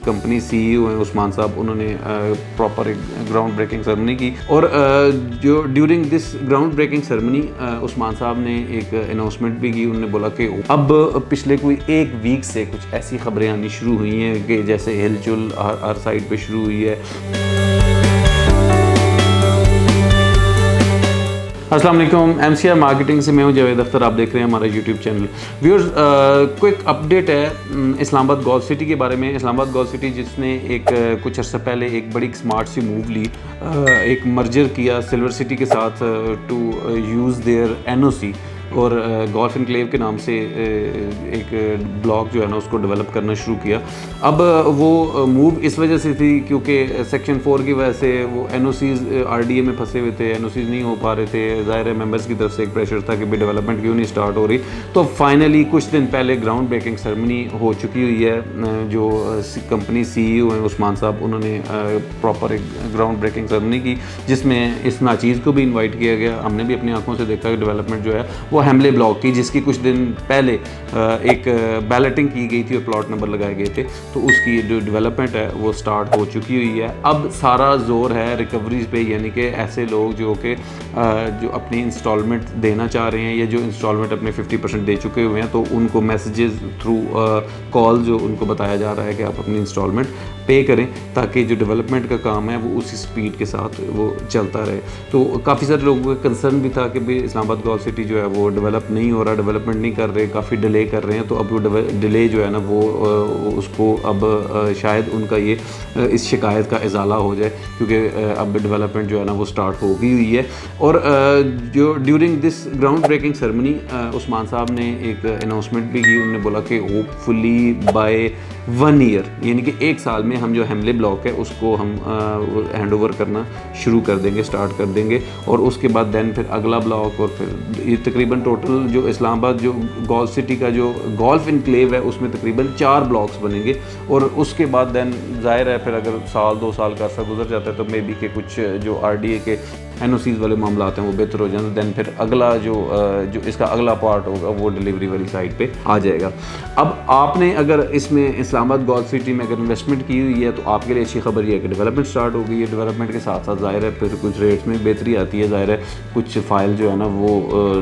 Company CEO हैं उस्मान साहब, उन्होंने प्रॉपर एक ग्राउंड ब्रेकिंग सेरेमनी की। और जो during this ground breaking ceremony Usman साहब ने एक अनाउंसमेंट भी की। उन्होंने बोला कि अब पिछले कोई एक वीक से कुछ ऐसी खबरें आनी शुरू हुई हैं कि जैसे हिलचुल हर साइड पे शुरू हुई है। अस्सलाम वालेकुम, MCR मार्केटिंग से मैं हूं जावेद अख्तर, आप देख रहे हैं हमारा YouTube channel. Viewers, quick update है इस्लामाबाद गोल्फ सिटी के बारे में। इस्लामाबाद गोल्फ सिटी जिसने एक कुछ अर्सा पहले एक बड़ी स्मार्ट सी मूव ली, एक मर्जर किया सिल्वर सिटी के साथ टू यूज़ देयर NOC और गोल्फ इनक्लेव के नाम से एक ब्लॉक जो है ना उसको डेवलप करना शुरू किया। अब वो मूव इस वजह से थी क्योंकि सेक्शन 4 की वजह से वो NOCs RDA में फंसे हुए थे, NOCs नहीं हो पा रहे थे। ज़ाहिर है मेंबर्स की तरफ से एक प्रेशर था कि भाई डेवलपमेंट क्यों नहीं स्टार्ट हो रही। तो फाइनली कुछ दिन पहले ग्राउंड ब्रेकिंग सेरेमनी हो चुकी हुई है। जो कंपनी CEO हैं उस्मान साहब, उन्होंने प्रॉपर एक ग्राउंड ब्रेकिंग सेरेमनी की जिसमें इस नाचीज़ को भी इन्वाइट किया गया। हमने भी अपनी आंखों से देखा कि डेवलपमेंट जो है वो हेमले ब्लॉक की, जिसकी कुछ दिन पहले एक बैलेटिंग की गई थी और प्लॉट नंबर लगाए गए थे, तो उसकी जो डेवलपमेंट है वो स्टार्ट हो चुकी हुई है। अब सारा जोर है रिकवरीज पे, यानी कि ऐसे लोग जो अपनी इंस्टॉलमेंट देना चाह रहे हैं या जो इंस्टॉलमेंट अपने 50% दे चुके हुए हैं, तो उनको मैसेजेस थ्रू कॉल जो उनको बताया जा रहा है कि आप अपनी इंस्टॉलमेंट पे करें ताकि जो डेवलपमेंट का काम है वो उसी स्पीड के साथ वो चलता रहे। तो काफ़ी सारे लोगों का कंसर्न भी था कि भाई इस्लामाबाद गोल्फ सिटी जो है वो डेवलप नहीं हो रहा, डेवलपमेंट नहीं कर रहे, काफ़ी डिले कर रहे हैं। तो अब वो डिले जो है ना वो उसको अब शायद उनका ये इस शिकायत का इजाला हो जाए क्योंकि अब डेवलपमेंट जो है ना वो स्टार्ट हो गई हुई है। और जो during this ground breaking ceremony Usman साहब ने एक अनाउंसमेंट भी की। उन्होंने बोला कि होपफुली बाय 1 ईयर, यानी कि 1 साल में हम जो हेमले ब्लॉक है उसको हम हैंड ओवर करना शुरू कर देंगे, स्टार्ट कर देंगे। और उसके बाद दैन फिर अगला ब्लॉक, और फिर ये तकरीबन टोटल जो इस्लामाबाद जो गोल्फ सिटी का जो गोल्फ इनक्लेव है उसमें तकरीबन 4 ब्लॉक्स बनेंगे। और उसके बाद दैन ज़ाहिर है फिर अगर 1-2 साल का अर्सा गुजर जाता है तो मे बी के कुछ जो RDA के NOCs वाले मामला हैं वो बेहतर हो जाते, दैन फिर अगला जो इसका अगला पार्ट होगा वो डिलीवरी वाली साइड पे आ जाएगा। अब आपने अगर इसमें इस्लामाबाद गोल्फ सिटी में अगर इन्वेस्टमेंट की हुई है तो आपके लिए अच्छी खबर ये है कि डेवलपमेंट स्टार्ट हो गई है। डेवलपमेंट के साथ साथ ज़ाहिर है फिर कुछ रेट्स में बेहतरी आती है। ज़ाहिर है कुछ फ़ाइल जो है ना वो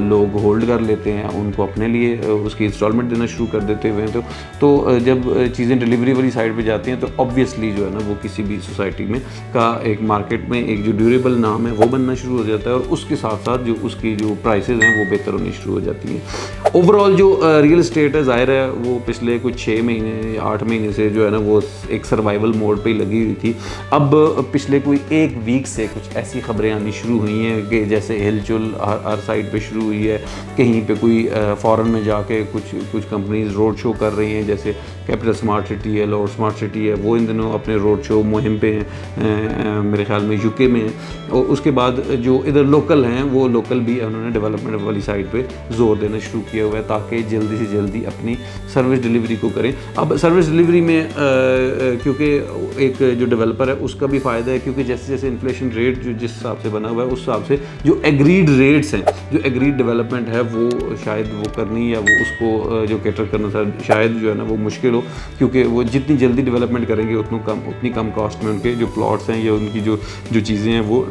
लोग होल्ड कर लेते हैं, उनको अपने लिए उसकी इंस्टॉलमेंट देना शुरू कर देते हुए हैं। तो जब चीज़ें डिलीवरी वाली साइड पर जाती हैं तो ऑब्वियसली जो है ना वो किसी भी सोसाइटी में का एक मार्केट में एक जो ड्यूरेबल नाम है वो बनना शुरू हो जाता है और उसके साथ साथ जो उसकी जो प्राइसेस हैं वो बेहतर होनी शुरू हो जाती हैं। ओवरऑल जो रियल एस्टेट है ज़ाहिर है वो पिछले कुछ 6 महीने 8 महीने से जो है ना वो एक सर्वाइवल मोड पे ही लगी हुई थी। अब पिछले कोई एक वीक से कुछ ऐसी खबरें आनी शुरू हुई हैं कि जैसे हिलचुल हर साइड पे शुरू हुई है। कहीं पे कोई फॉरेन में जाके कुछ कंपनीज रोड शो कर रही हैं, जैसे कैपिटल स्मार्ट सिटी है, लाहौर स्मार्ट सिटी है, वो इन दिनों अपने रोड शो मुहिम पे हैं, मेरे ख्याल में UK में। और उसके बाद जो इधर लोकल हैं वो लोकल भी उन्होंने डेवलपमेंट वाली साइड पे जोर देना शुरू किया हुआ है ताकि जल्दी से जल्दी अपनी सर्विस डिलीवरी को करें। अब सर्विस डिलीवरी में क्योंकि एक जो डेवलपर है उसका भी फ़ायदा है क्योंकि जैसे जैसे इन्फ्लेशन रेट जो जिस हिसाब से बना हुआ है उस हिसाब से जो एग्रीड रेट्स हैं, जो एग्रीड डेवलपमेंट है वो शायद वो करनी या वो उसको जो कैटर करना शायद जो है ना वो मुश्किल हो, क्योंकि वो जितनी जल्दी डेवलपमेंट करेंगे उतनी कम कॉस्ट में उनके जो प्लॉट्स हैं या उनकी जो चीज़ें हैं वो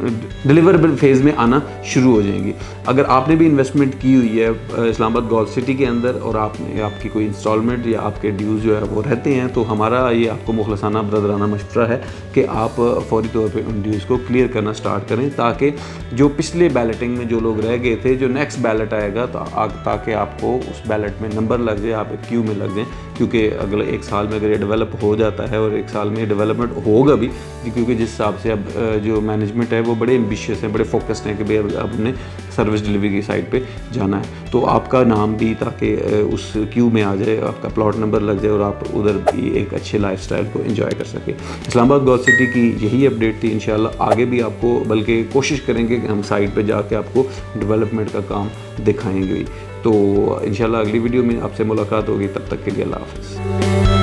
डिलीवरेबल फेज़ में आना शुरू हो जाएंगी। अगर आपने भी इन्वेस्टमेंट की हुई है इस्लामाबाद गोल्फ सिटी के अंदर और आपकी कोई इंस्टॉलमेंट या आपके ड्यूज़ जो है वो रहते हैं, तो हमारा ये आपको मुखलसाना ब्रदराना मशवरा है कि आप फौरी तौर पे उन ड्यूज़ को क्लियर करना स्टार्ट करें ताकि जो पिछले बैलेटिंग में जो लोग रह गए थे, जो नेक्स्ट बैलेट आएगा ताकि आपको उस बैलेट में नंबर लग जाए, आप एक क्यू में लग जाएँ। क्योंकि अगले 1 साल में अगर ये डेवलप हो जाता है और 1 साल में डेवलपमेंट होगा भी, क्योंकि जिस हिसाब से अब जो मैनेजमेंट है वो बड़े एम्बिशियस हैं, बड़े फोकस्ड हैं कि भाई अब हमने सर्विस डिलीवरी की साइड पे जाना है, तो आपका नाम भी ताकि उस क्यू में आ जाए, आपका प्लॉट नंबर लग जाए और आप उधर भी एक अच्छे लाइफस्टाइल को एंजॉय कर सकें। इस्लामाबाद गोल्फ सिटी की यही अपडेट थी। इंशाल्लाह आगे भी आपको बल्कि कोशिश करेंगे कि हम साइड पे जाके आपको डेवलपमेंट का काम दिखाएंगे। तो इंशाल्लाह अगली वीडियो में आपसे मुलाकात होगी, तब तक के लिए अल्लाह हाफ़िज़।